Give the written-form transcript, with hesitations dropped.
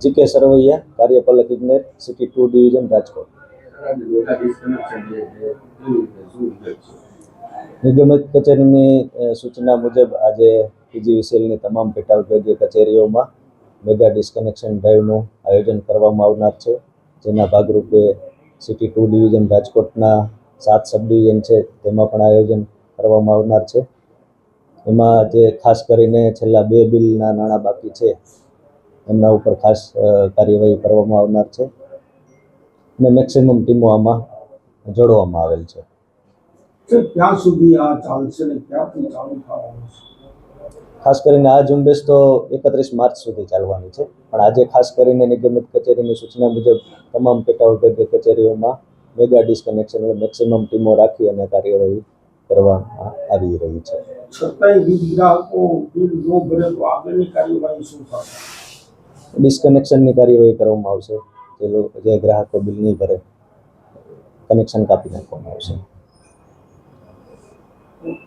GK Sarvaiya, કાર્યપાલક ઇજનેર, city 2 division, Rajkot. નિગમિત કચેરીની સૂચના મુજબ આજે પીજીવીસીએલની તમામ પેટા વિભાગીય કચેરીઓમાં મેગા ડિસ્કનેક્શન ડ્રાઈવનું આયોજન કરવામાં આવનાર છે, જેના ભાગરૂપે સિટી 2 ડિવિઝન રાજકોટના 7 સબ ડિવિઝન છે તેમાં પણ આયોજન કરવામાં આવનાર છે. એમાં જે ખાસ કરીને છેલ્લા 2 બિલના નાણાં બાકી છે એમના ઉપર ખાસ કાર્યવાહી કરવામાં આવનાર છે અને મેક્સિમમ ટીમો આમાં જોડવામાં આવેલ છે. ક્યાં સુધી આ ચાલશે ને ક્યાંથી ચાલુ થવાનું છે? ખાસ કરીને આ ઝુંબેશ તો 31 માર્ચ સુધી ચાલવાની છે, પણ આજે ખાસ કરીને નિગમિત કચેરીની સૂચના મુજબ તમામ પેટા વિભાગીય કચેરીઓમાં મેગા ડિસ્કનેક્શન એટલે મેક્સિમમ ટીમો રાખી અને કાર્યવાહી કરવામાં આવી રહી છે. છતાંય વીજ ગ્રાહકો બિલ ન ભરે તો આગળની કાર્યવાહી શું થશે? ડિસ્કનેક્શનની કાર્યવાહી કરવામાં આવશે. જે ગ્રાહકો બિલ નહીં ભરે કનેક્શન કાપી નાખવામાં આવશે.